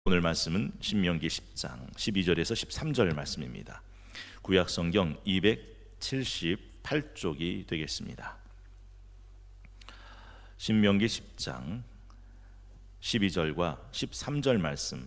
오늘 말씀은 신명기 10장 12절에서 13절 말씀입니다. 구약 성경 278쪽이 되겠습니다. 신명기 10장 12절과 13절 말씀,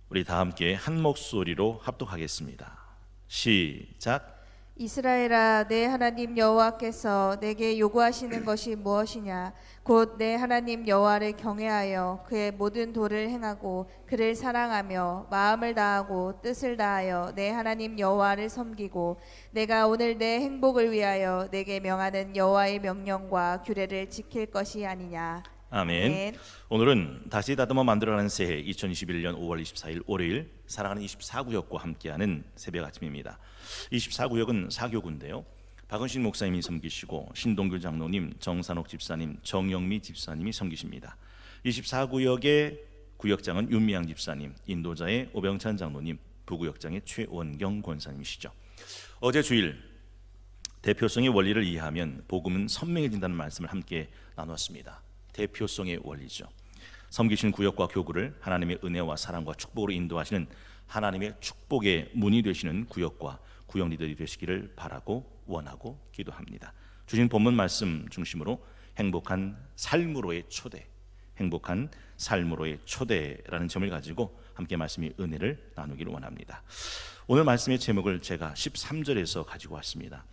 우리 다 함께 한 목소리로 합독하겠습니다. 시작. 이스라엘아, 내 하나님 여호와께서 내게 요구하시는 것이 무엇이냐? 곧 내 하나님 여호와를 경외하여 그의 모든 도를 행하고 그를 사랑하며 마음을 다하고 뜻을 다하여 내 하나님 여호와를 섬기고 내가 오늘 내 행복을 위하여 내게 명하는 여호와의 명령과 규례를 지킬 것이 아니냐. 아멘. 아멘. 오늘은 다시 다듬어 만들어가는 새해 2021년 5월 24일 월요일, 사랑하는 24구역과 함께하는 새벽 아침입니다. 24구역은 사교구인데요, 박은신 목사님이 섬기시고 신동규 장로님, 정산옥 집사님, 정영미 집사님이 섬기십니다. 24구역의 구역장은 윤미향 집사님, 인도자의 오병찬 장로님, 부구역장의 최원경 권사님이시죠. 어제 주일 대표성의 원리를 이해하면 복음은 선명해진다는 말씀을 함께 나눴습니다. 대표성의 원리죠. 섬기신 구역과 교구를 하나님의 은혜와 사랑과 축복으로 인도하시는 하나님의 축복의 문이 되시는 구역과 구역 리더들이 되시기를 바라고 원하고 기도합니다. 주신 본문 말씀 중심으로 행복한 삶으로의 초대, 행복한 삶으로의 초대라는 점을 가지고 함께 말씀의 은혜를 나누기를 원합니다. 오늘 말씀의 제목을 제가 13절에서 가지고 왔습니다.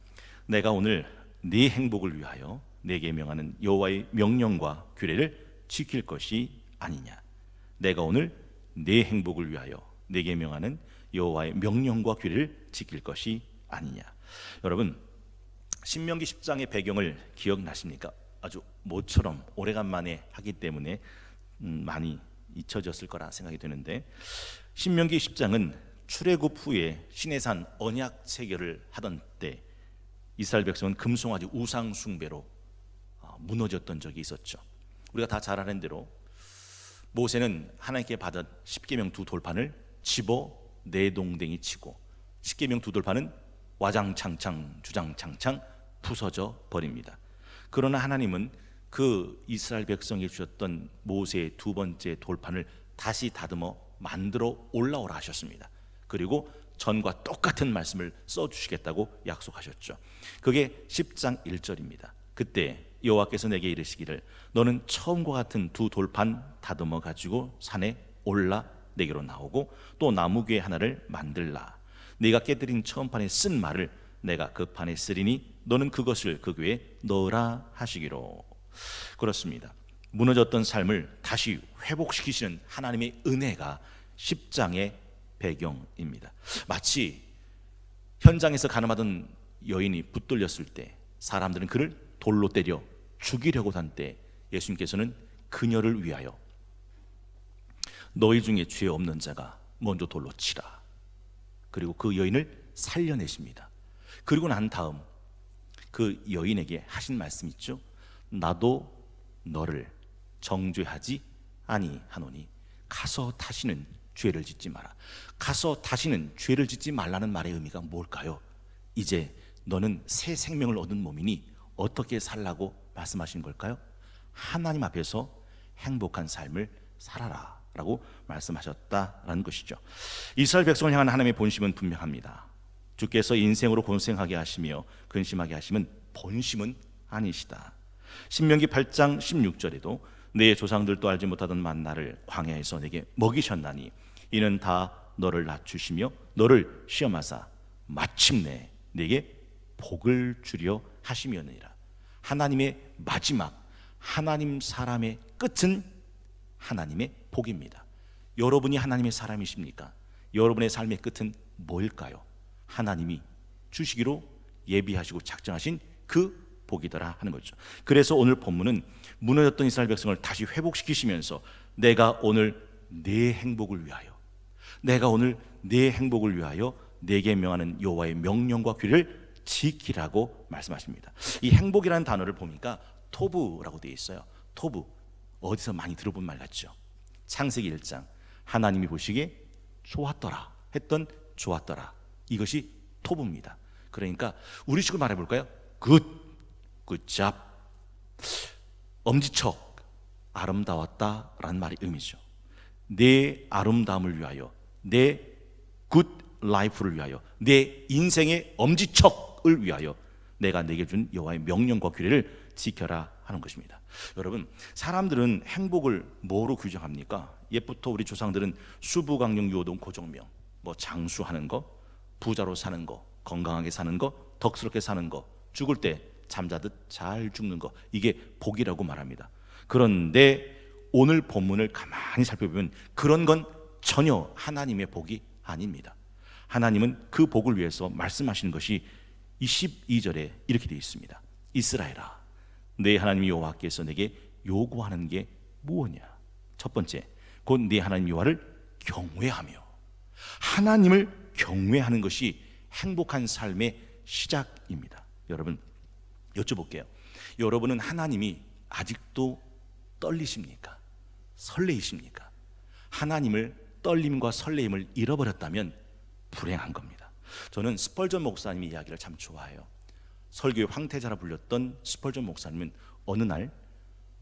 내가 오늘 네 행복을 위하여 내게 명하는 여호와의 명령과 규례를 지킬 것이 아니냐. 내가 오늘 네 행복을 위하여 내게 명하는 여호와의 명령과 규례를 지킬 것이 아니냐. 여러분, 신명기 10장의 배경을 기억나십니까? 아주 모처럼 오래간만에 하기 때문에 많이 잊혀졌을 거라 생각이 되는데, 신명기 10장은 출애굽 후에 시내산 언약 체결을 하던 때 이스라엘 백성은 금송아지 우상 숭배로 무너졌던 적이 있었죠. 우리가 다 잘 아는 대로 모세는 하나님께 받은 십계명 두 돌판을 집어 내동댕이 치고 십계명 두 돌판은 와장창창 주장창창 부서져 버립니다. 그러나 하나님은 그 이스라엘 백성이 주셨던 모세의 두 번째 돌판을 다시 다듬어 만들어 올라오라 하셨습니다. 그리고 전과 똑같은 말씀을 써주시겠다고 약속하셨죠. 그게 10장 1절입니다. 그때 여호와께서 내게 이르시기를 너는 처음과 같은 두 돌판 다듬어 가지고 산에 올라 내게로 나오고 또 나무괴 하나를 만들라. 네가 깨뜨린 처음 판에 쓴 말을 내가 그 판에 쓰리니 너는 그것을 그 괴에 넣으라 하시기로. 그렇습니다. 무너졌던 삶을 다시 회복시키시는 하나님의 은혜가 10장의 배경입니다. 마치 현장에서 가늠하던 여인이 붙들렸을 때 사람들은 그를 돌로 때려 죽이려고 한 때 예수님께서는 그녀를 위하여 너희 중에 죄 없는 자가 먼저 돌로 치라. 그리고 그 여인을 살려내십니다. 그리고 난 다음 그 여인에게 하신 말씀 있죠. 나도 너를 정죄하지 아니하노니 가서 다시는 죄를 짓지 마라. 가서 다시는 죄를 짓지 말라는 말의 의미가 뭘까요? 이제 너는 새 생명을 얻은 몸이니 어떻게 살라고 말씀하신 걸까요? 하나님 앞에서 행복한 삶을 살아라 라고 말씀하셨다라는 것이죠. 이스라엘 백성을 향한 하나님의 본심은 분명합니다. 주께서 인생으로 고생하게 하시며 근심하게 하시면 본심은 아니시다. 신명기 8장 16절에도 내 조상들도 알지 못하던 만나를 광야에서 내게 먹이셨나니 이는 다 너를 낮추시며 너를 시험하사 마침내 내게 복을 주려 하심이었느니라. 하나님의 마지막, 하나님 사람의 끝은 하나님의 복입니다. 여러분이 하나님의 사람이십니까? 여러분의 삶의 끝은 뭘까요? 하나님이 주시기로 예비하시고 작정하신 그 복이더라 하는 거죠. 그래서 오늘 본문은 무너졌던 이스라엘 백성을 다시 회복시키시면서 내가 오늘 내 행복을 위하여, 내가 오늘 내 행복을 위하여 내게 명하는 여호와의 명령과 규례를 지키라고 말씀하십니다. 이 행복이라는 단어를 보니까 토부라고 되어 있어요. 토부, 어디서 많이 들어본 말 같죠? 창세기 1장 하나님이 보시기에 좋았더라 했던 좋았더라, 이것이 토부입니다. 그러니까 우리식으로 말해볼까요? 굿, 굿잡, 엄지척, 아름다웠다라는 말의 의미죠. 내 아름다움을 위하여, 내 굿 라이프를 위하여, 내 인생의 엄지척을 위하여 내가 내게 준 여호와의 명령과 규례를 지켜라 하는 것입니다. 여러분, 사람들은 행복을 뭐로 규정합니까? 옛부터 우리 조상들은 수부강령 유호동 고종명, 뭐 장수하는 거, 부자로 사는 거, 건강하게 사는 거, 덕스럽게 사는 거, 죽을 때 잠자듯 잘 죽는 거, 이게 복이라고 말합니다. 그런데 오늘 본문을 가만히 살펴보면 그런 건 전혀 하나님의 복이 아닙니다. 하나님은 그 복을 위해서 말씀하시는 것이 22절에 이렇게 되어 있습니다. 이스라엘아, 내 하나님 여호와께서 내게 요구하는 게 무엇냐? 첫 번째, 곧 네 하나님 여호와를 경외하며. 하나님을 경외하는 것이 행복한 삶의 시작입니다. 여러분, 여쭤볼게요. 여러분은 하나님이 아직도 떨리십니까? 설레이십니까? 하나님을 떨림과 설레임을 잃어버렸다면 불행한 겁니다. 저는 스펄전 목사님의 이야기를 참 좋아해요. 설교의 황태자라 불렸던 스펄전 목사님은 어느 날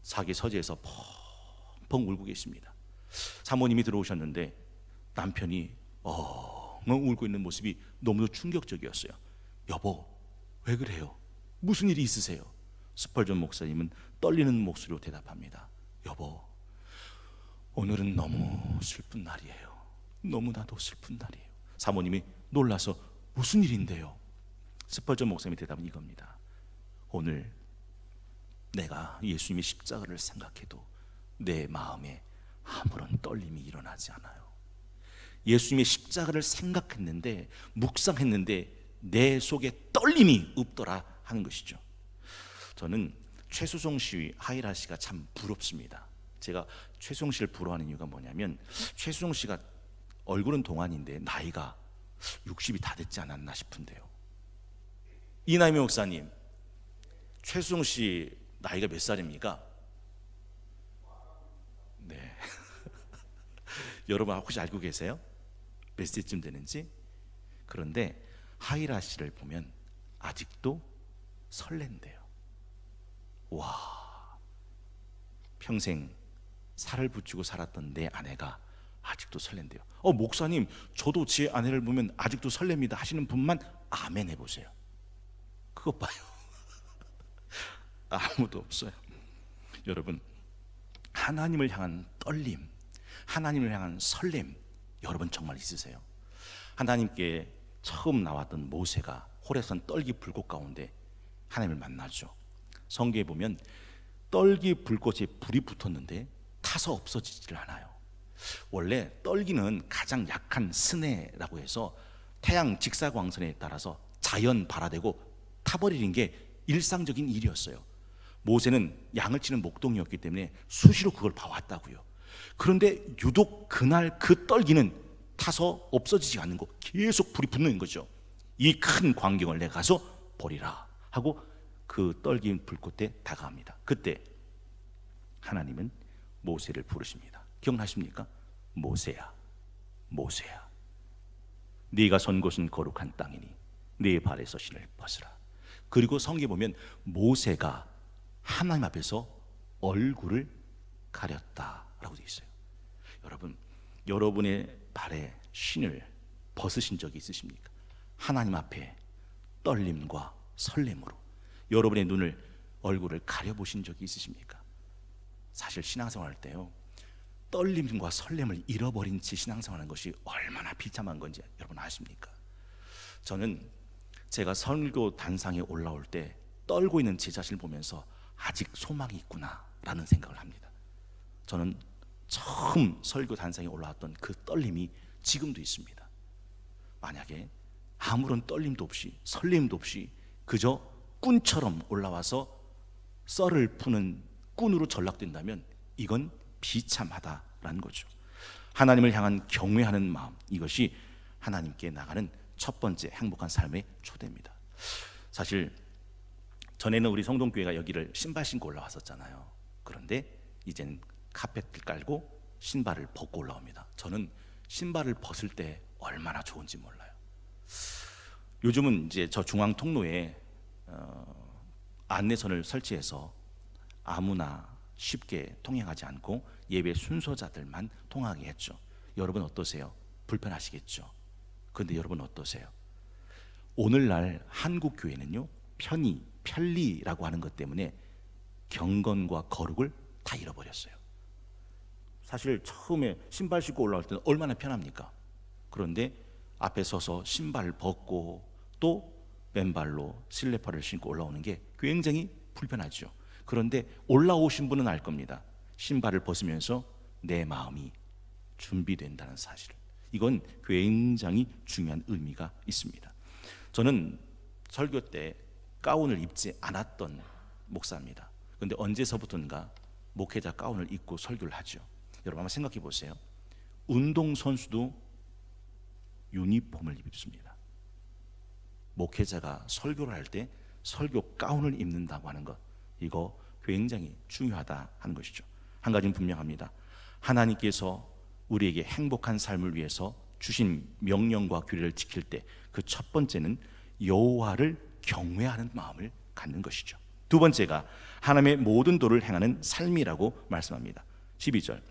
자기 서재에서 펑펑 울고 계십니다. 사모님이 들어오셨는데 남편이 울고 있는 모습이 너무도 충격적이었어요. 여보, 왜 그래요? 무슨 일이 있으세요? 스펄전 목사님은 떨리는 목소리로 대답합니다. 여보, 오늘은 너무 슬픈 날이에요. 너무나도 슬픈 날이에요. 사모님이 놀라서 무슨 일인데요? 스펄전 목사님의 대답은 이겁니다. 오늘 내가 예수님의 십자가를 생각해도 내 마음에 아무런 떨림이 일어나지 않아요. 예수님의 십자가를 생각했는데, 묵상했는데 내 속에 떨림이 없더라 하는 것이죠. 저는 최수송 씨, 하이라 씨가 참 부럽습니다. 제가 최수송 씨를 부러워하는 이유가 뭐냐면, 최수송 씨가 얼굴은 동안인데 나이가 60이 다 됐지 않았나 싶은데요. 이남희 목사님, 최수송 씨 나이가 몇 살입니까? 네. 여러분 혹시 알고 계세요? 몇 세쯤 되는지? 그런데 하이라 씨를 보면 아직도 설렌대요. 와, 평생 살을 붙이고 살았던 내 아내가 아직도 설렌대요. 목사님, 저도 제 아내를 보면 아직도 설렙니다 하시는 분만 아멘 해보세요. 그것 봐요. 아무도 없어요. 여러분, 하나님을 향한 떨림, 하나님을 향한 설렘, 여러분 정말 있으세요? 하나님께 처음 나왔던 모세가 호레산 떨기 불꽃 가운데 하나님을 만나죠. 성경에 보면 떨기 불꽃에 불이 붙었는데 타서 없어지질 않아요. 원래 떨기는 가장 약한 스네라고 해서 태양 직사광선에 따라서 자연 발화되고 타버리는 게 일상적인 일이었어요. 모세는 양을 치는 목동이었기 때문에 수시로 그걸 봐왔다고요. 그런데 유독 그날 그 떨기는 타서 없어지지 않는 거, 계속 불이 붙는 거죠. 이 큰 광경을 내가 가서 보리라 하고 그 떨기 불꽃에 다가갑니다. 그때 하나님은 모세를 부르십니다. 기억나십니까? 모세야, 모세야, 네가 선 곳은 거룩한 땅이니 네 발에서 신을 벗으라. 그리고 성경에 보면 모세가 하나님 앞에서 얼굴을 가렸다라고 되어 있어요. 여러분, 여러분의 발에 신을 벗으신 적이 있으십니까? 하나님 앞에 떨림과 설렘으로 여러분의 눈을, 얼굴을 가려보신 적이 있으십니까? 사실 신앙생활 할 때요, 떨림과 설렘을 잃어버린 채 신앙생활하는 것이 얼마나 비참한 건지 여러분 아십니까? 저는 제가 설교 단상에 올라올 때 떨고 있는 제 자신을 보면서 아직 소망이 있구나 라는 생각을 합니다. 저는 처음 설교 단상에 올라왔던 그 떨림이 지금도 있습니다. 만약에 아무런 떨림도 없이 설렘도 없이 그저 꾼처럼 올라와서 썰을 푸는 꾼으로 전락된다면 이건 비참하다라는 거죠. 하나님을 향한 경외하는 마음, 이것이 하나님께 나가는 첫 번째 행복한 삶의 초대입니다. 사실 전에는 우리 성동교회가 여기를 신발 신고 올라왔었잖아요. 그런데 이제는 카펫을 깔고 신발을 벗고 올라옵니다. 저는 신발을 벗을 때 얼마나 좋은지 몰라요. 요즘은 이제 저 중앙 통로에 안내선을 설치해서 아무나 쉽게 통행하지 않고 예배 순서자들만 통하게 했죠. 여러분 어떠세요? 불편하시겠죠? 그런데 여러분 어떠세요? 오늘날 한국 교회는요, 편리라고 하는 것 때문에 경건과 거룩을 다 잃어버렸어요. 사실 처음에 신발 신고 올라올 때는 얼마나 편합니까? 그런데 앞에 서서 신발 벗고 또 맨발로 실내파를 신고 올라오는 게 굉장히 불편하죠. 그런데 올라오신 분은 알 겁니다. 신발을 벗으면서 내 마음이 준비된다는 사실을. 이건 굉장히 중요한 의미가 있습니다. 저는 설교 때 가운을 입지 않았던 목사입니다. 그런데 언제서부턴가 목회자 가운을 입고 설교를 하죠. 여러분 한번 생각해 보세요. 운동선수도 유니폼을 입습니다. 목회자가 설교를 할 때 설교 가운을 입는다고 하는 것, 이거 굉장히 중요하다 하는 것이죠. 한 가지는 분명합니다. 하나님께서 우리에게 행복한 삶을 위해서 주신 명령과 규례를 지킬 때 그 첫 번째는 여호와를 경외하는 마음을 갖는 것이죠. 두 번째가 하나님의 모든 도를 행하는 삶이라고 말씀합니다. 12절,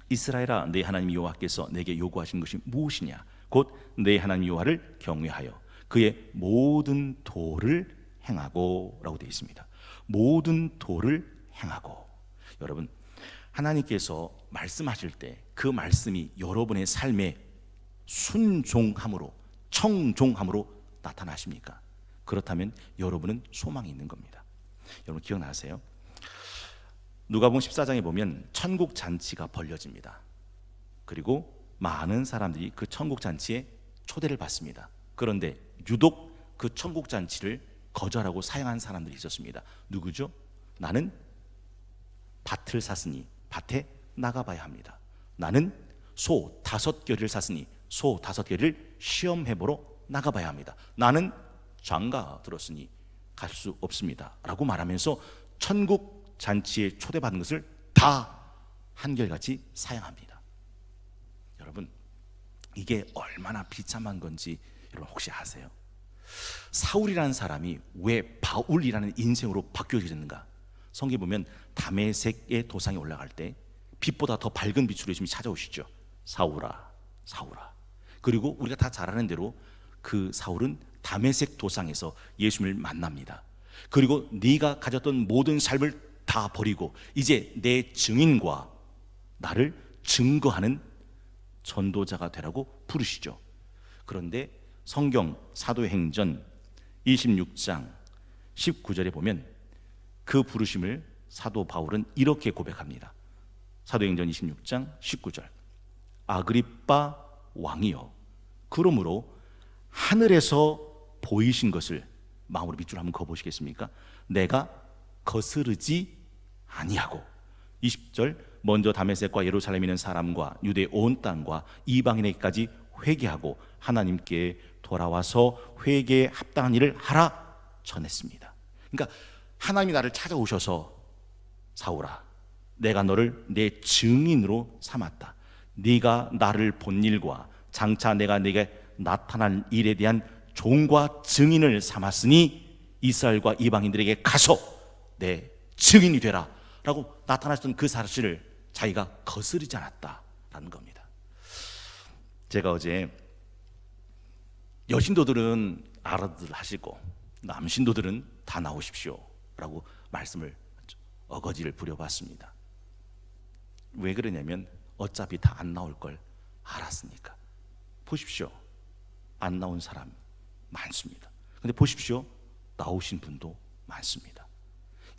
이스라엘아, 내 하나님 여호와께서 내게 요구하신 것이 무엇이냐? 곧 내 하나님 여호와를 경외하여 그의 모든 도를 행하고 라고 되어 있습니다. 모든 도를 행하고. 여러분, 하나님께서 말씀하실 때 그 말씀이 여러분의 삶에 순종함으로, 청종함으로 나타나십니까? 그렇다면 여러분은 소망이 있는 겁니다. 여러분 기억나세요? 누가복음 14장에 보면 천국 잔치가 벌려집니다. 그리고 많은 사람들이 그 천국 잔치에 초대를 받습니다. 그런데 유독 그 천국 잔치를 거절하고 사양한 사람들이 있었습니다. 누구죠? 나는 밭을 샀으니 밭에 나가봐야 합니다. 나는 소 5겨리를 샀으니 소 5겨리를 시험해보러 나가봐야 합니다. 나는 장가 들었으니 갈 수 없습니다 라고 말하면서 천국 잔치에 초대받은 것을 다 한결같이 사양합니다. 여러분, 이게 얼마나 비참한 건지 여러분 혹시 아세요? 사울이라는 사람이 왜 바울이라는 인생으로 바뀌어졌는가? 성경에 보면 다메섹의 도상에 올라갈 때 빛보다 더 밝은 빛으로 예수님이 찾아오시죠. 사울아, 사울아. 그리고 우리가 다 잘 아는 대로 그 사울은 다메섹 도상에서 예수님을 만납니다. 그리고 네가 가졌던 모든 삶을 다 버리고 이제 내 증인과 나를 증거하는 전도자가 되라고 부르시죠. 그런데 성경 사도행전 26장 19절에 보면 그 부르심을 사도 바울은 이렇게 고백합니다. 사도행전 26장 19절, 아그리빠 왕이여, 그러므로 하늘에서 보이신 것을 마음으로 밑줄 한번 그어보시겠습니까? 내가 거스르지 아니하고. 20절, 먼저 다메섹과 예루살렘에 있는 사람과 유대 온 땅과 이방인에게까지 회개하고 하나님께 돌아와서 회개에 합당한 일을 하라 전했습니다. 그러니까 하나님이 나를 찾아오셔서 사울아, 내가 너를 내 증인으로 삼았다. 네가 나를 본 일과 장차 내가 네게 나타난 일에 대한 종과 증인을 삼았으니 이스라엘과 이방인들에게 가서 내 증인이 되라 라고 나타났던 그 사실을 자기가 거스르지 않았다라는 겁니다. 제가 어제 여신도들은 알아들 하시고 남신도들은 다 나오십시오 라고 말씀을 어거지를 부려봤습니다. 왜 그러냐면 어차피 다 안 나올 걸 알았으니까. 보십시오, 안 나온 사람 많습니다. 근데 보십시오, 나오신 분도 많습니다.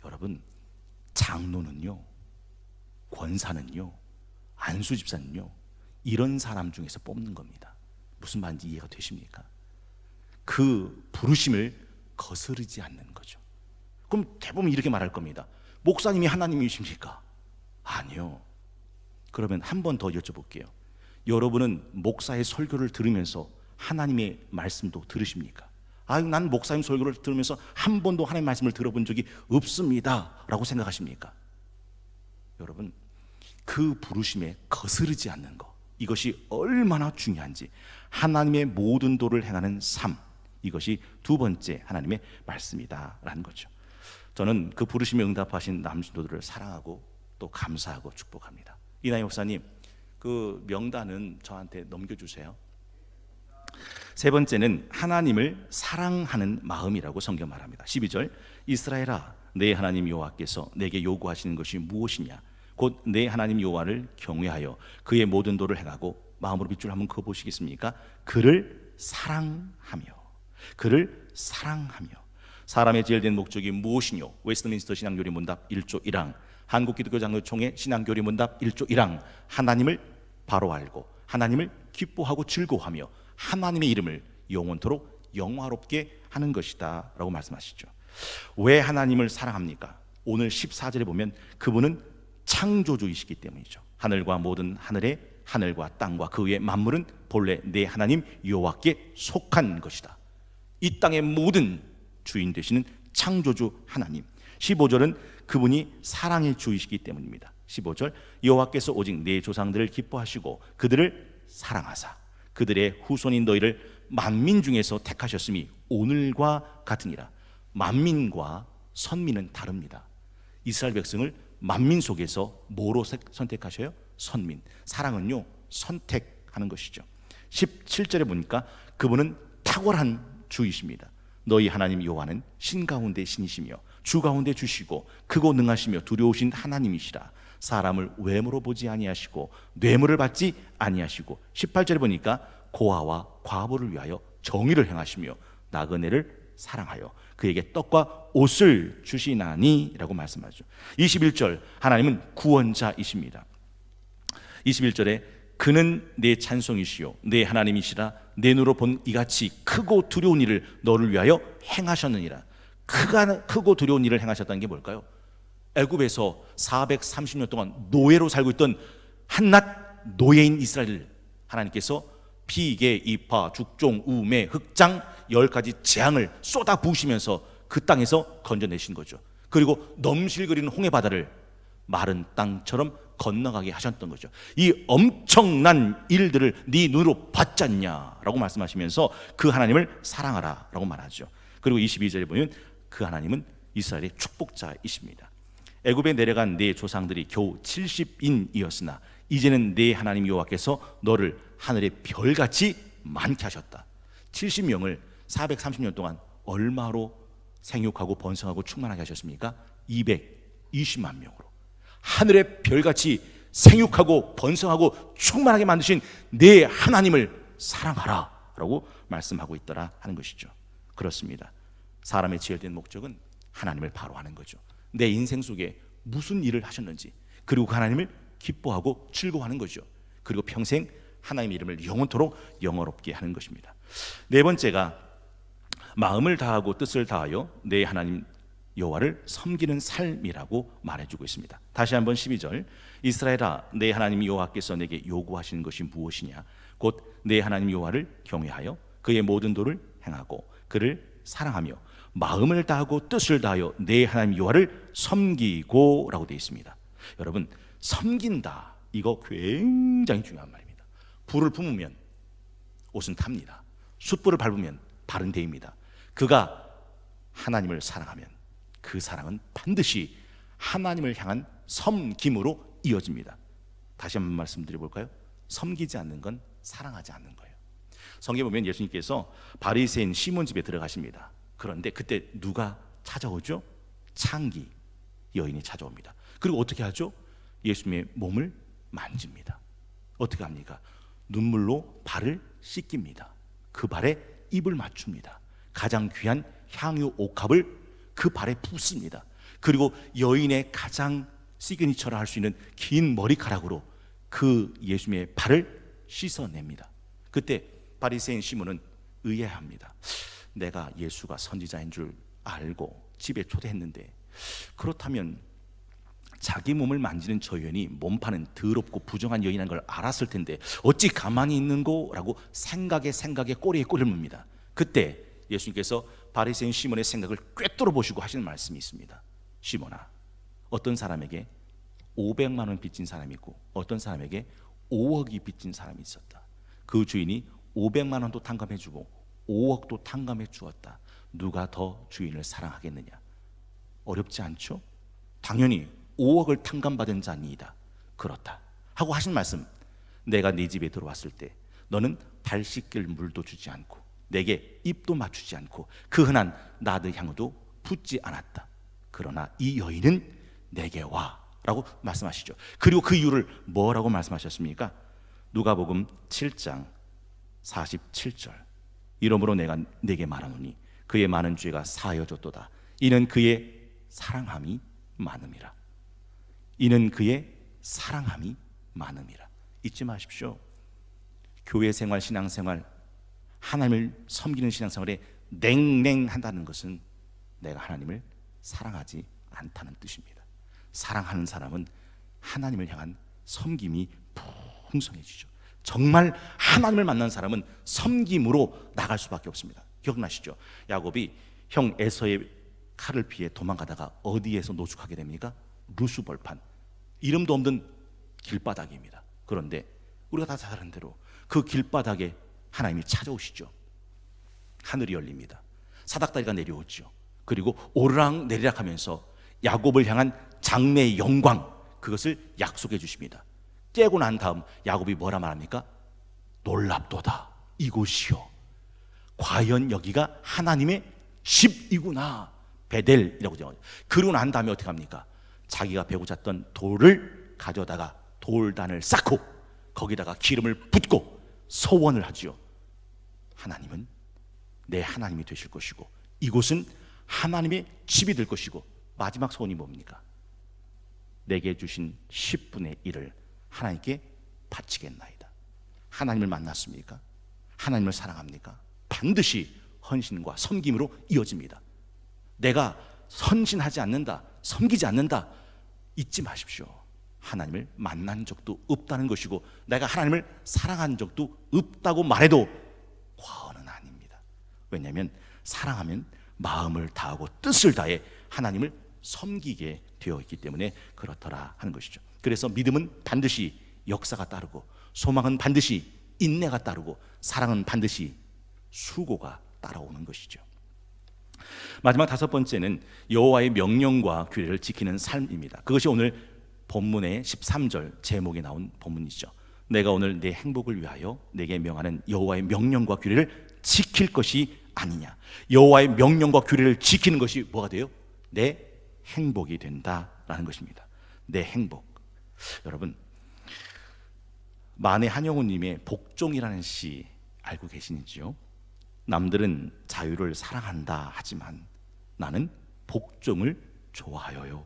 여러분, 장로는요, 권사는요, 안수집사는요, 이런 사람 중에서 뽑는 겁니다. 무슨 말인지 이해가 되십니까? 그 부르심을 거스르지 않는 거죠. 그럼 대부분 이렇게 말할 겁니다. 목사님이 하나님이십니까? 아니요. 그러면 한 번 더 여쭤볼게요. 여러분은 목사의 설교를 들으면서 하나님의 말씀도 들으십니까? 난 목사님 설교를 들으면서 한 번도 하나님의 말씀을 들어본 적이 없습니다 라고 생각하십니까? 여러분, 그 부르심에 거스르지 않는 것, 이것이 얼마나 중요한지, 하나님의 모든 도를 행하는 삶, 이것이 두 번째 하나님의 말씀이다라는 거죠. 저는 그 부르심에 응답하신 남신도들을 사랑하고 또 감사하고 축복합니다. 이나희 목사님, 그 명단은 저한테 넘겨주세요. 세 번째는 하나님을 사랑하는 마음이라고 성경 말합니다. 12절, 이스라엘아 내 하나님 여호와께서 내게 요구하시는 것이 무엇이냐, 곧 내 하나님 여호와를 경외하여 그의 모든 도를 행하고 마음으로 빗줄 한번 그어 보시겠습니까? 그를 사랑하며, 그를 사랑하며. 사람의 제일 된 목적이 무엇이뇨? 웨스트민스터 신앙교리 문답 1조 1항, 한국기독교장로총회 신앙교리 문답 1조 1항, 하나님을 바로 알고 하나님을 기뻐하고 즐거워하며 하나님의 이름을 영원토록 영화롭게 하는 것이다 라고 말씀하시죠. 왜 하나님을 사랑합니까? 오늘 14절에 보면 그분은 창조주이시기 때문이죠. 하늘과 모든 하늘의 하늘과 땅과 그 위의 만물은 본래 내 하나님 여호와께 속한 것이다. 이 땅의 모든 주인 되시는 창조주 하나님. 15절은 그분이 사랑의 주이시기 때문입니다. 15절, 여호와께서 오직 내 조상들을 기뻐하시고 그들을 사랑하사 그들의 후손인 너희를 만민 중에서 택하셨음이 오늘과 같으니라. 만민과 선민은 다릅니다. 이스라엘 백성을 만민 속에서 뭐로 선택하셔요? 선민. 사랑은요, 선택하는 것이죠. 17절에 보니까 그분은 탁월한 주이십니다. 너희 하나님 여호와는 신 가운데 신이시며 주 가운데 주시고 크고 능하시며 두려우신 하나님이시라. 사람을 외모로 보지 아니하시고 뇌물을 받지 아니하시고, 18절에 보니까 고아와 과부를 위하여 정의를 행하시며 나그네를 사랑하여 그에게 떡과 옷을 주시나니 라고 말씀하죠. 21절, 하나님은 구원자이십니다. 21절에 그는 내 찬송이시요 내 하나님이시라. 내 눈으로 본 이같이 크고 두려운 일을 너를 위하여 행하셨느니라. 크고 두려운 일을 행하셨다는 게 뭘까요? 애굽에서 430년 동안 노예로 살고 있던 한낱 노예인 이스라엘을 하나님께서 피계, 이파, 죽종, 우매, 흑장 10가지 재앙을 쏟아 부으시면서 그 땅에서 건져내신 거죠. 그리고 넘실거리는 홍해 바다를 마른 땅처럼 건너가게 하셨던 거죠. 이 엄청난 일들을 네 눈으로 봤지 않냐라고 말씀하시면서 그 하나님을 사랑하라 라고 말하죠. 그리고 22절에 보면 그 하나님은 이스라엘의 축복자이십니다. 애굽에 내려간 네 조상들이 겨우 70인이었으나 이제는 네 하나님 여호와께서 너를 하늘의 별같이 많게 하셨다. 70명을 430년 동안 얼마로 생육하고 번성하고 충만하게 하셨습니까? 220만 명으로 하늘의 별같이 생육하고 번성하고 충만하게 만드신 네 하나님을 사랑하라 라고 말씀하고 있더라 하는 것이죠. 그렇습니다. 사람의 지혜된 목적은 하나님을 바로 하는 거죠. 내 인생 속에 무슨 일을 하셨는지, 그리고 그 하나님을 기뻐하고 즐거워하는 거죠. 그리고 평생 하나님의 이름을 영원토록 영화롭게 하는 것입니다. 네 번째가 마음을 다하고 뜻을 다하여 내 하나님 여호와를 섬기는 삶이라고 말해주고 있습니다. 다시 한번 12절, 이스라엘아 내 하나님 여호와께서 내게 요구하시는 것이 무엇이냐, 곧 내 하나님 여호와를 경외하여 그의 모든 도를 행하고 그를 사랑하며 마음을 다하고 뜻을 다하여 내 하나님 여호와를 섬기고 라고 되어 있습니다. 여러분, 섬긴다, 이거 굉장히 중요한 말입니다. 불을 품으면 옷은 탑니다. 숯불을 밟으면 발은 데입니다. 그가 하나님을 사랑하면 그 사랑은 반드시 하나님을 향한 섬김으로 이어집니다. 다시 한번 말씀드려볼까요? 섬기지 않는 건 사랑하지 않는 거예요. 성경에 보면 예수님께서 바리새인 시몬 집에 들어가십니다. 그런데 그때 누가 찾아오죠? 창기 여인이 찾아옵니다. 그리고 어떻게 하죠? 예수님의 몸을 만집니다. 어떻게 합니까? 눈물로 발을 씻깁니다. 그 발에 입을 맞춥니다. 가장 귀한 향유 옥합을 그 발에 붓습니다. 그리고 여인의 가장 시그니처라 할 수 있는 긴 머리카락으로 그 예수님의 발을 씻어냅니다. 그때 바리새인 시몬은 의아해합니다. 내가 예수가 선지자인 줄 알고 집에 초대했는데, 그렇다면 자기 몸을 만지는 저 여인이 몸파는 더럽고 부정한 여인인 걸 알았을 텐데 어찌 가만히 있는고? 라고 생각에 꼬리에 꼬리를 뭅니다. 그때 예수님께서 바리새인 시몬의 생각을 꿰뚫어 보시고 하시는 말씀이 있습니다. 시몬아, 어떤 사람에게 500만 원 빚진 사람이 있고 어떤 사람에게 5억이 빚진 사람이 있었다. 그 주인이 500만 원도 탕감해주고 5억도 탕감해 주었다. 누가 더 주인을 사랑하겠느냐? 어렵지 않죠? 당연히 5억을 탕감받은 자니이다. 그렇다 하고 하신 말씀, 내가 네 집에 들어왔을 때 너는 발 씻길 물도 주지 않고 내게 입도 맞추지 않고 그 흔한 나드 향도 붓지 않았다. 그러나 이 여인은 내게 와 라고 말씀하시죠. 그리고 그 이유를 뭐라고 말씀하셨습니까? 누가복음 7장 47절, 이러므로 내가 네게 말하노니 그의 많은 죄가 사하여졌도다. 이는 그의 사랑함이 많음이라. 이는 그의 사랑함이 많음이라. 잊지 마십시오. 교회 생활, 신앙생활, 하나님을 섬기는 신앙생활에 냉랭한다는 것은 내가 하나님을 사랑하지 않다는 뜻입니다. 사랑하는 사람은 하나님을 향한 섬김이 풍성해지죠. 정말 하나님을 만난 사람은 섬김으로 나갈 수밖에 없습니다. 기억나시죠? 야곱이 형 에서의 칼을 피해 도망가다가 어디에서 노숙하게 됩니까? 루스벌판, 이름도 없는 길바닥입니다. 그런데 우리가 다 잘 아는 대로 그 길바닥에 하나님이 찾아오시죠. 하늘이 열립니다. 사닥다리가 내려오죠. 그리고 오르락 내리락 하면서 야곱을 향한 장래의 영광, 그것을 약속해 주십니다. 깨고 난 다음 야곱이 뭐라 말합니까? 놀랍도다, 이곳이요 과연 여기가 하나님의 집이구나, 베델이라고 정하죠. 그러고 난 다음에 어떻게 합니까? 자기가 베고 잤던 돌을 가져다가 돌단을 쌓고 거기다가 기름을 붓고 서원을 하지요. 하나님은 내 하나님이 되실 것이고 이곳은 하나님의 집이 될 것이고, 마지막 소원이 뭡니까? 내게 주신 10분의 1을 하나님께 바치겠나이다. 하나님을 만났습니까? 하나님을 사랑합니까? 반드시 헌신과 섬김으로 이어집니다. 내가 헌신하지 않는다, 섬기지 않는다, 잊지 마십시오. 하나님을 만난 적도 없다는 것이고 내가 하나님을 사랑한 적도 없다고 말해도 과언은 아닙니다. 왜냐하면 사랑하면 마음을 다하고 뜻을 다해 하나님을 섬기게 되어 있기 때문에 그렇더라 하는 것이죠. 그래서 믿음은 반드시 역사가 따르고, 소망은 반드시 인내가 따르고, 사랑은 반드시 수고가 따라오는 것이죠. 마지막 다섯 번째는 여호와의 명령과 규례를 지키는 삶입니다. 그것이 오늘 본문의 13절 제목에 나온 본문이죠. 내가 오늘 내 행복을 위하여 내게 명하는 여호와의 명령과 규례를 지킬 것이 아니냐. 여호와의 명령과 규례를 지키는 것이 뭐가 돼요? 내 행복이 된다라는 것입니다. 내 행복. 여러분, 만해 한영우님의 복종이라는 시 알고 계시는지요? 남들은 자유를 사랑한다 하지만 나는 복종을 좋아하여요.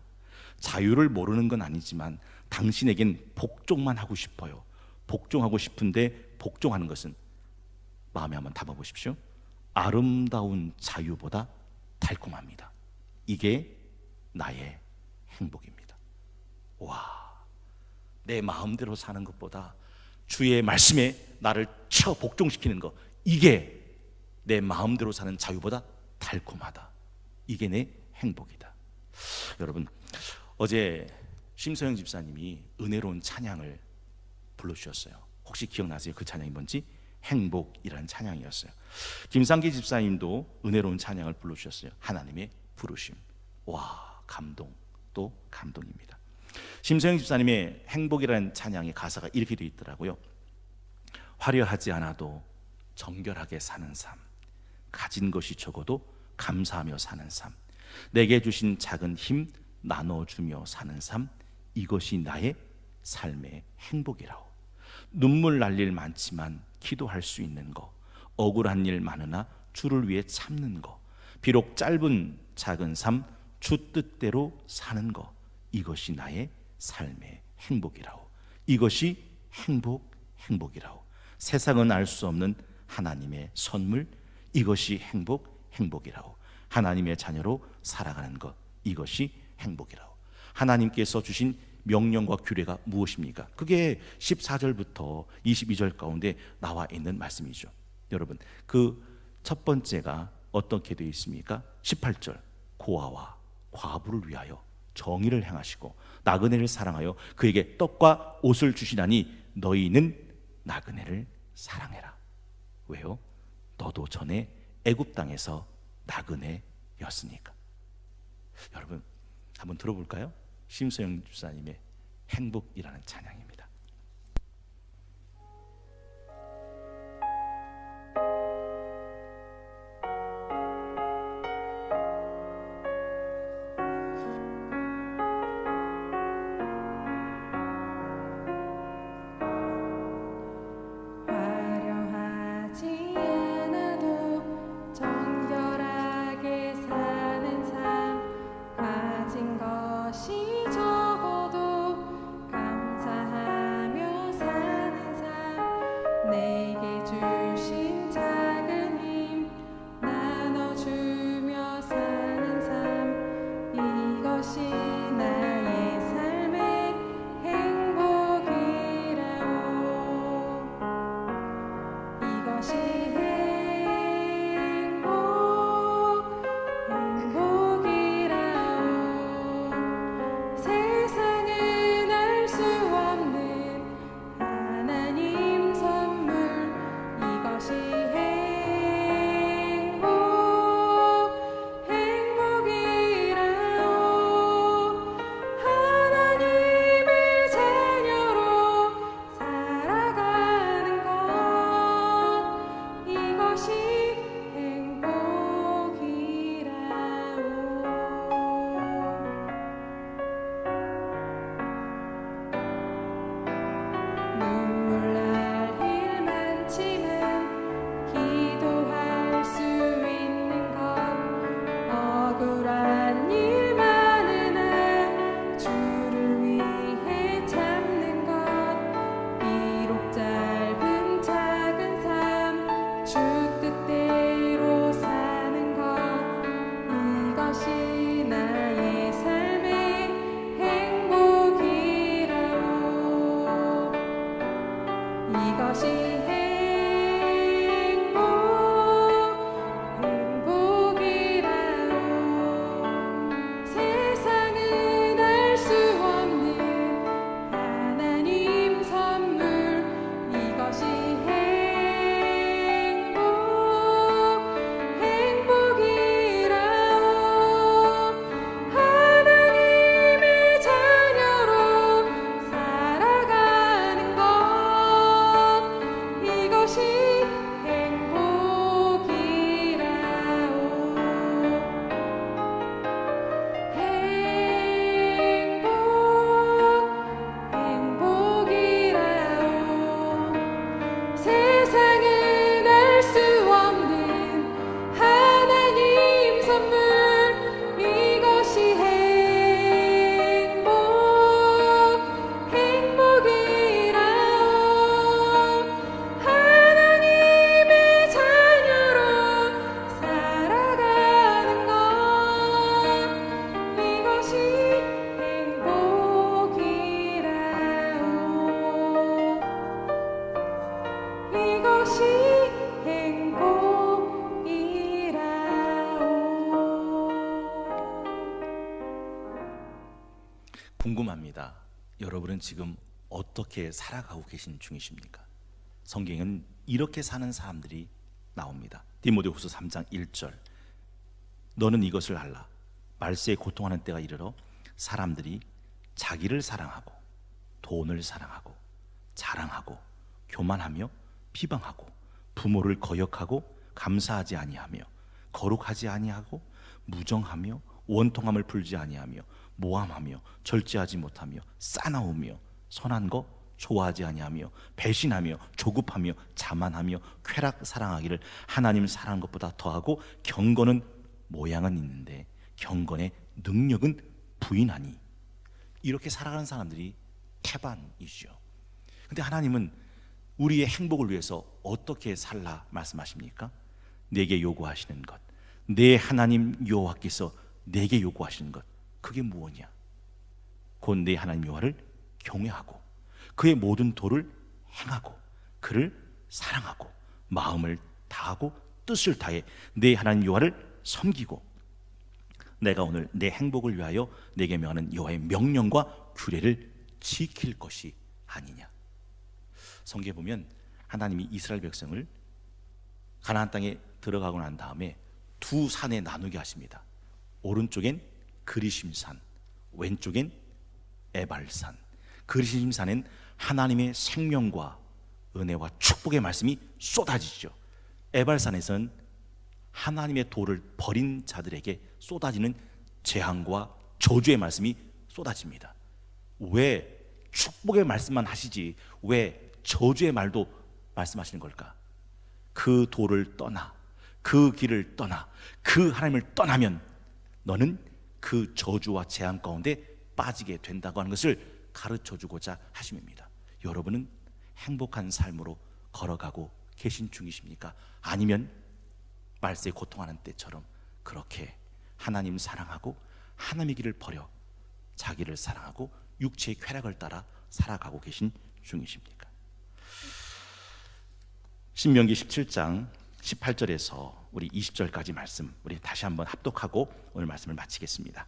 자유를 모르는 건 아니지만 당신에겐 복종만 하고 싶어요. 복종하고 싶은데 복종하는 것은, 마음에 한번 담아보십시오. 아름다운 자유보다 달콤합니다. 이게 나의 행복입니다. 와, 내 마음대로 사는 것보다 주의 말씀에 나를 쳐 복종시키는 것, 이게 내 마음대로 사는 자유보다 달콤하다. 이게 내 행복이다. 여러분, 어제 심서영 집사님이 은혜로운 찬양을 불러주셨어요. 혹시 기억나세요? 그 찬양이 뭔지? 행복이라는 찬양이었어요. 김상기 집사님도 은혜로운 찬양을 불러주셨어요. 하나님의 부르심. 와, 감동, 또 감동입니다. 심서영 집사님의 행복이라는 찬양의 가사가 이렇게 되어 있더라고요. 화려하지 않아도 정결하게 사는 삶, 가진 것이 적어도 감사하며 사는 삶, 내게 주신 작은 힘 나눠주며 사는 삶, 이것이 나의 삶의 행복이라오. 눈물 날 일 많지만 기도할 수 있는 거, 억울한 일 많으나 주를 위해 참는 거, 비록 짧은 작은 삶 주 뜻대로 사는 거, 이것이 나의 삶의 행복이라오. 이것이 행복이라오. 세상은 알 수 없는 하나님의 선물, 이것이 행복이라오. 하나님의 자녀로 살아가는 것, 이것이 행복이라오. 하나님께서 주신 명령과 규례가 무엇입니까? 그게 14절부터 22절 가운데 나와 있는 말씀이죠. 여러분, 그 첫 번째가 어떻게 되어 있습니까? 18절, 고아와 과부를 위하여 정의를 행하시고 나그네를 사랑하여 그에게 떡과 옷을 주시나니 너희는 나그네를 사랑해라. 왜요? 너도 전에 애굽 땅에서 나그네였으니까. 여러분, 한번 들어볼까요? 심소영 집사님의 행복이라는 찬양입니다. 화려하지 않아도 정결하게 사는 삶, 가진 것이 적어도 감사하며 사는 삶, 내게 주신 작은 힘 나눠주며 사는 삶, 이것이 나의 삶의 행복이라오. 이것이 행복이라오. 세상은 알 수 없는 하나님 선물, 이것이 행복이라오. 하나님의 자녀로 살아가는 것, 이것이 행복이라오. 눈물 날 일 많지만 기도할 수 있는 것, 억울한 일 많으나 주를 위해 참는 것, 비록 짧은 작은 삶 주 뜻대로 사는 것, 이것이 나의 삶의 행복이라오. 이것이 행복이라오. 세상은 알 수 없는 하나님 선물, 이것이 행복이라오. 하나님의 자녀로 살아가는 것, 이것이 행복이라오. 세상은 알 수 없는 하나님 선물, 이것이 행복이라오. 하나님의 자녀로 살아가는 것, 이것이 행복이라오. 이것이 행복이라오. 궁금합니다. 여러분은 지금 어떻게 살아가고 계신 중이십니까? 성경은 이렇게 사는 사람들이 나옵니다. 디모데후서 3장 1절, 너는 이것을 알라. 말세에 고통하는 때가 이르러 사람들이 자기를 사랑하고 돈을 사랑하고 자랑하고 교만하며 비방하고 부모를 거역하고 감사하지 아니하며 거룩하지 아니하고 무정하며 원통함을 풀지 아니하며 모함하며 절제하지 못하며 싸나우며 선한 거 좋아하지 아니하며 배신하며 조급하며 자만하며 쾌락 사랑하기를 하나님 사랑한 것보다 더하고 경건은 모양은 있는데 경건의 능력은 부인하니. 이렇게 살아가는 사람들이 태반이죠. 근데 하나님은 우리의 행복을 위해서 어떻게 살라 말씀하십니까? 내게 요구하시는 것, 내 하나님 여호와께서 내게 요구하시는 것, 그게 무엇이냐? 곧 내 하나님 여호와를 경외하고 그의 모든 도를 행하고 그를 사랑하고 마음을 다하고 뜻을 다해 내 하나님 여호와를 섬기고, 내가 오늘 내 행복을 위하여 내게 명하는 여호와의 명령과 규례를 지킬 것이 아니냐. 성경에 보면 하나님이 이스라엘 백성을 가나안 땅에 들어가고 난 다음에 두 산에 나누게 하십니다. 오른쪽엔 그리심산, 왼쪽엔 에발산, 그리심산엔 하나님의 생명과 은혜와 축복의 말씀이 쏟아지죠. 에발산에서는 하나님의 도를 버린 자들에게 쏟아지는 재앙과 저주의 말씀이 쏟아집니다. 왜 축복의 말씀만 하시지 왜 저주의 말도 말씀하시는 걸까? 그 도를 떠나, 그 길을 떠나, 그 하나님을 떠나면 너는 그 저주와 재앙 가운데 빠지게 된다고 하는 것을 가르쳐주고자 하심입니다. 여러분은 행복한 삶으로 걸어가고 계신 중이십니까? 아니면 말세에 고통하는 때처럼 그렇게 하나님 사랑하고 하나님의 길을 버려 자기를 사랑하고 육체의 쾌락을 따라 살아가고 계신 중이십니까? 신명기 17장 18절에서 우리 20절까지 말씀 우리 다시 한번 합독하고 오늘 말씀을 마치겠습니다.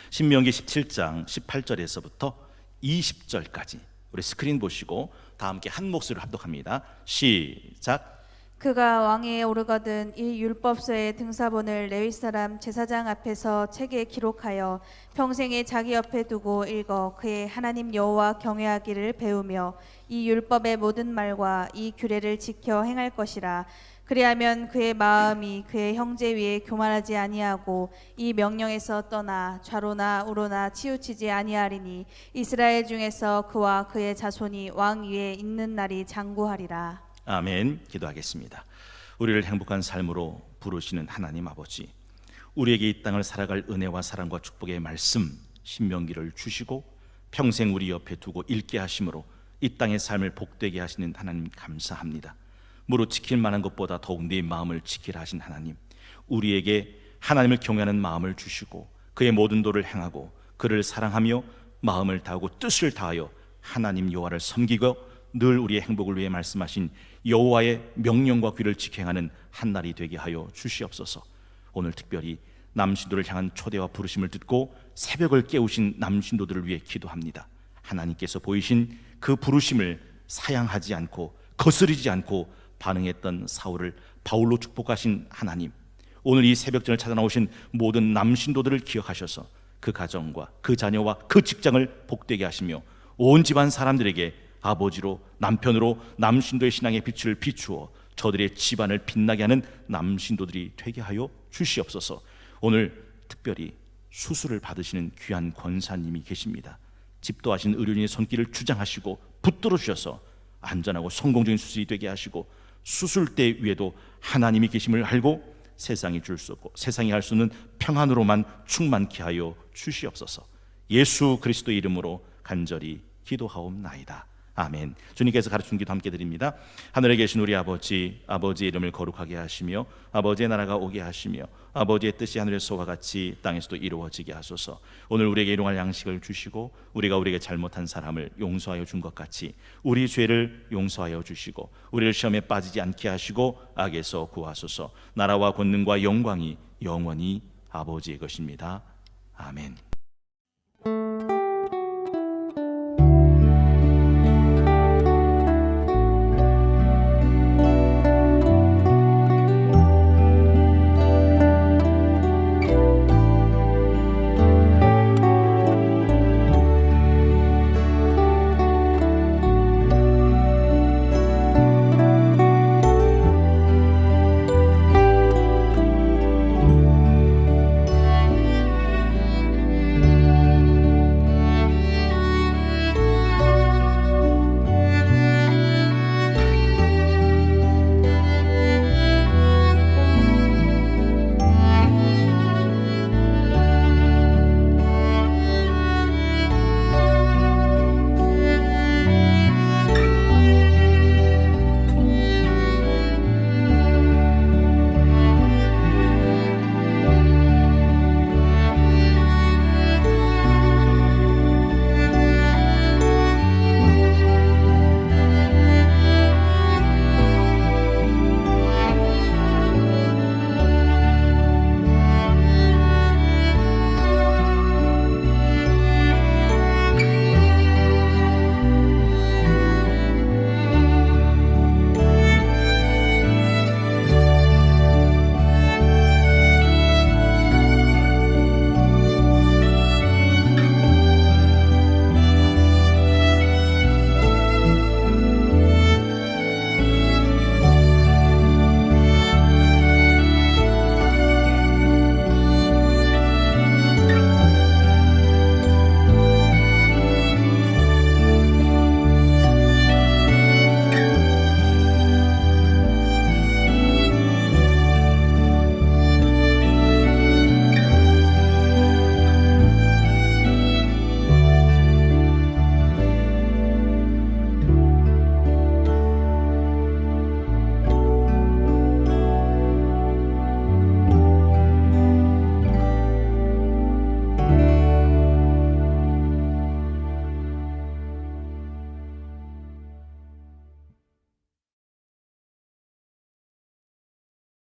신명기 17장 18절에서부터 20절까지 우리 스크린 보시고 다 함께 한 목소리로 합독합니다. 시작. 그가 왕위에 오르거든 이 율법서의 등사본을 레위 사람 제사장 앞에서 책에 기록하여 평생에 자기 옆에 두고 읽어 그의 하나님 여호와 경외하기를 배우며 이 율법의 모든 말과 이 규례를 지켜 행할 것이라. 그리하면 그의 마음이 그의 형제 위에 교만하지 아니하고 이 명령에서 떠나 좌로나 우로나 치우치지 아니하리니 이스라엘 중에서 그와 그의 자손이 왕 위에 있는 날이 장구하리라. 아멘. 기도하겠습니다. 우리를 행복한 삶으로 부르시는 하나님 아버지, 우리에게 이 땅을 살아갈 은혜와 사랑과 축복의 말씀 신명기를 주시고 평생 우리 옆에 두고 읽게 하심으로 이 땅의 삶을 복되게 하시는 하나님 감사합니다. 무릇 지킬 만한 것보다 더욱 네 마음을 지키라 하신 하나님, 우리에게 하나님을 경외하는 마음을 주시고 그의 모든 도를 행하고 그를 사랑하며 마음을 다하고 뜻을 다하여 하나님 여호와를 섬기고 늘 우리의 행복을 위해 말씀하신 여호와의 명령과 규를 지켜 행하는 한 날이 되게 하여 주시옵소서. 오늘 특별히 남신도를 향한 초대와 부르심을 듣고 새벽을 깨우신 남신도들을 위해 기도합니다. 하나님께서 보이신 그 부르심을 사양하지 않고 거스르지 않고 반응했던 사울을 바울로 축복하신 하나님, 오늘 이 새벽전을 찾아 나오신 모든 남신도들을 기억하셔서 그 가정과 그 자녀와 그 직장을 복되게 하시며 온 집안 사람들에게 아버지로 남편으로 남신도의 신앙의 빛을 비추어 저들의 집안을 빛나게 하는 남신도들이 되게 하여 주시옵소서. 오늘 특별히 수술을 받으시는 귀한 권사님이 계십니다. 집도하신 의료진의 손길을 주장하시고 붙들어 주셔서 안전하고 성공적인 수술이 되게 하시고 수술대 위에도 하나님이 계심을 알고 세상이 줄 수 없고 세상이 할 수 없는 평안으로만 충만케 하여 주시옵소서. 예수 그리스도의 이름으로 간절히 기도하옵나이다. 아멘. 주님께서 가르친 기도 함께 드립니다. 하늘에 계신 우리 아버지, 아버지의 이름을 거룩하게 하시며 아버지의 나라가 오게 하시며 아버지의 뜻이 하늘에서와 같이 땅에서도 이루어지게 하소서. 오늘 우리에게 일용할 양식을 주시고 우리가 우리에게 잘못한 사람을 용서하여 준 것 같이 우리 죄를 용서하여 주시고 우리를 시험에 빠지지 않게 하시고 악에서 구하소서. 나라와 권능과 영광이 영원히 아버지의 것입니다. 아멘.